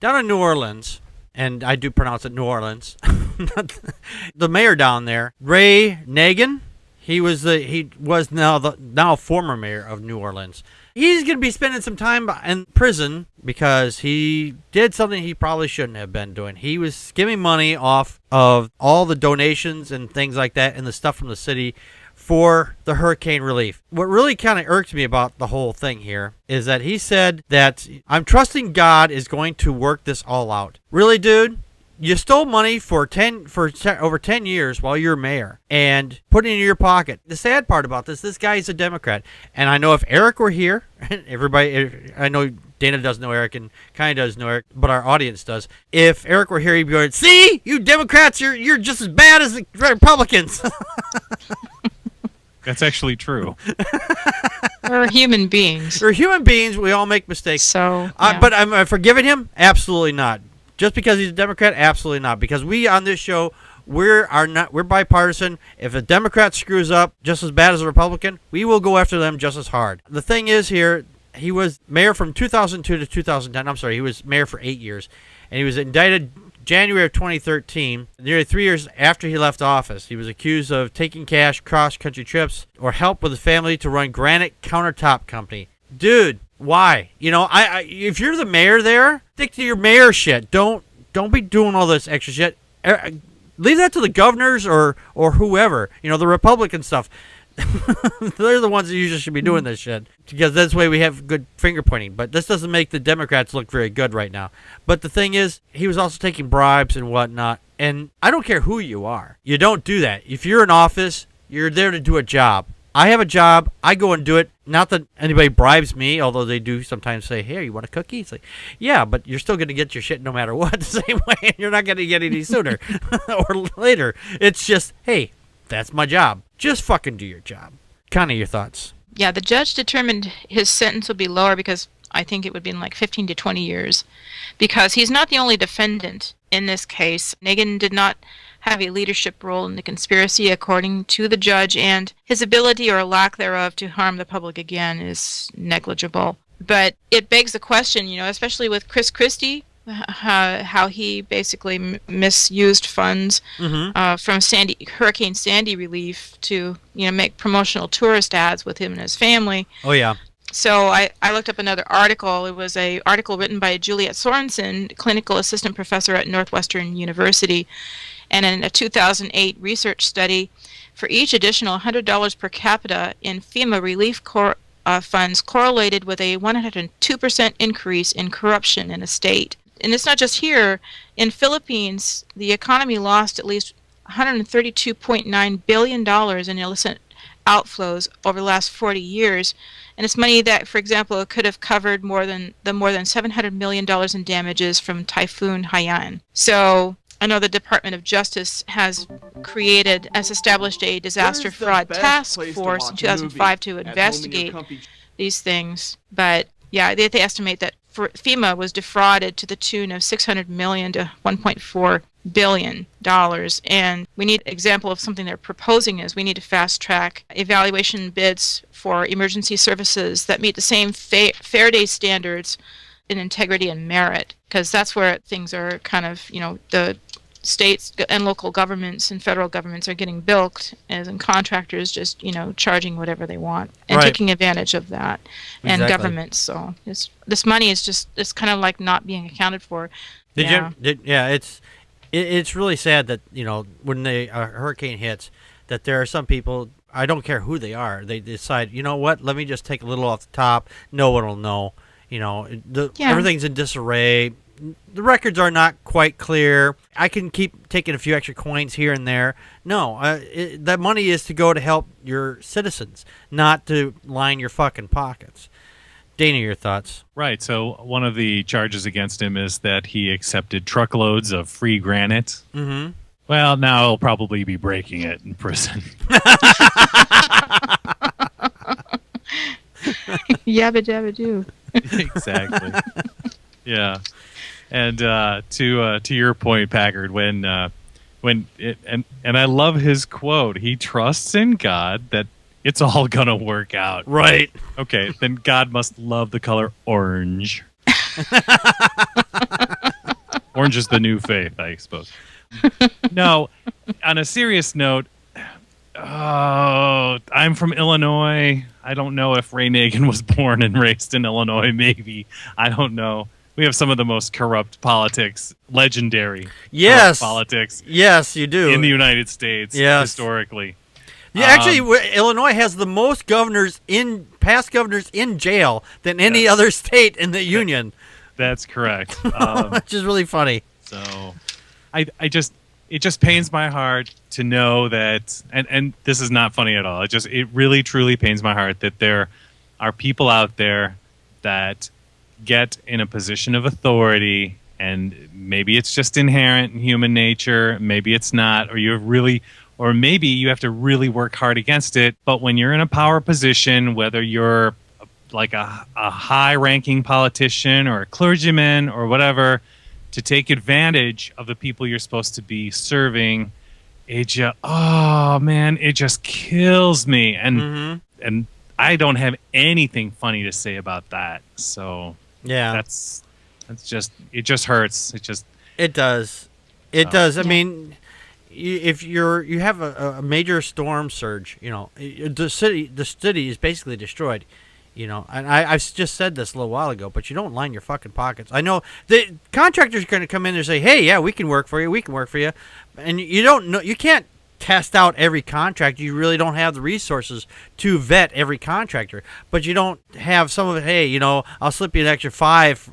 down in New Orleans, and I do pronounce it New Orleans, the mayor down there, Ray Nagin, he was now former mayor of New Orleans. He's going to be spending some time in prison because he did something he probably shouldn't have been doing. He was skimming money off of all the donations and things like that and the stuff from the city for the hurricane relief. What really kind of irked me about the whole thing here is that he said that I'm trusting God is going to work this all out. Really, dude? You stole money for over 10 years while you're mayor and put it in your pocket. The sad part about this guy's a Democrat. And I know if Eric were here, I know Dana doesn't know Eric and kind of does know Eric, but our audience does. If Eric were here, he'd be going, see, you Democrats, you're just as bad as the Republicans. That's actually true. We're human beings. We're human beings. We all make mistakes. So, yeah. But am I forgiving him? Absolutely not. Just because he's a Democrat? Absolutely not. Because we on this show, we're bipartisan. If a Democrat screws up just as bad as a Republican, we will go after them just as hard. The thing is here, he was mayor from 2002 to 2010. I'm sorry, he was mayor for 8 years. And he was indicted January of 2013, nearly 3 years after he left office. He was accused of taking cash cross-country trips or help with his family to run Granite Countertop Company. Dude, why? You know, I if you're the mayor there, stick to your mayor shit. Don't be doing all this extra shit. Leave that to the governors or whoever. You know, the Republican stuff. They're the ones that usually should be doing this shit because that's the way we have good finger pointing. But this doesn't make the Democrats look very good right now. But the thing is, he was also taking bribes and whatnot. And I don't care who you are. You don't do that. If you're in office, you're there to do a job. I have a job. I go and do it. Not that anybody bribes me, although they do sometimes say, hey, you want a cookie? It's like, yeah, but you're still going to get your shit no matter what the same way. And you're not going to get any sooner or later. It's just, hey, that's my job. Just fucking do your job. Kind of your thoughts. Yeah, the judge determined his sentence would be lower because I think it would be in like 15 to 20 years. Because he's not the only defendant in this case. Nagin did not have a leadership role in the conspiracy, according to the judge, and his ability or lack thereof to harm the public again is negligible. But it begs the question, you know, especially with Chris Christie, how he basically misused funds from Hurricane Sandy relief to, you know, make promotional tourist ads with him and his family. Oh, yeah. So I looked up another article. It was an article written by Juliet Sorensen, clinical assistant professor at Northwestern University. And in a 2008 research study, for each additional $100 per capita in FEMA relief funds correlated with a 102% increase in corruption in a state. And it's not just here. In Philippines, the economy lost at least $132.9 billion in illicit outflows over the last 40 years. And it's money that, for example, could have covered more than $700 million in damages from Typhoon Haiyan. So I know the Department of Justice has established a disaster fraud task force in 2005 to investigate these things. But yeah, they estimate that FEMA was defrauded to the tune of $600 million to $1.4 billion. And we need an example of something they're proposing is we need to fast track evaluation bids for emergency services that meet the same fair day standards in integrity and merit, because that's where things are kind of, you know, the states and local governments and federal governments are getting bilked, as in contractors just, you know, charging whatever they want and taking advantage of that. And governments. So this money is just, it's kind of like not being accounted for. It's really sad that, you know, when the hurricane hits, that there are some people, I don't care who they are, they decide, you know what, let me just take a little off the top. No one will know. You know, everything's in disarray. The records are not quite clear. I can keep taking a few extra coins here and there. No, that money is to go to help your citizens, not to line your fucking pockets. Dana, your thoughts? Right. So one of the charges against him is that he accepted truckloads of free granite. Mm-hmm. Well, now he'll probably be breaking it in prison. Yabba dabba doo. Exactly. Yeah. And to your point, Packard, when I love his quote, he trusts in God that it's all gonna work out. Right. Okay, then God must love the color orange. Orange is the new faith, I suppose. No, on a serious note, I'm from Illinois. I don't know if Ray Nagin was born and raised in Illinois. Maybe. I don't know. We have some of the most corrupt politics, legendary corrupt politics. Yes, you do. In the United States, historically. Yeah, actually, Illinois has the most past governors in jail than any other state in the union. That's correct. Which is really funny. So, it just pains my heart to know that, and this is not funny at all. It really truly pains my heart that there are people out there that get in a position of authority, and maybe it's just inherent in human nature, maybe it's not, or maybe you have to really work hard against it. But when you're in a power position, whether you're like a high-ranking politician or a clergyman or whatever, to take advantage of the people you're supposed to be serving, it just kills me. And and I don't have anything funny to say about that. So that's it just hurts. It does. I mean, if you have a major storm surge, the city is basically destroyed. And I've just said this a little while ago, but you don't line your fucking pockets. I know the contractors are going to come in and say, "Hey, yeah, we can work for you," and you don't know, you can't test out every contract. You really don't have the resources to vet every contractor, but you don't have some of it. Hey, I'll slip you an extra $5,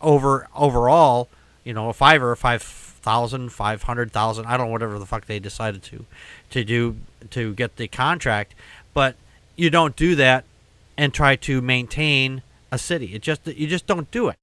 overall, $5 or $5,000, $500,000. I don't know, whatever the fuck they decided to do to get the contract, but you don't do that and try to maintain a city. You just don't do it.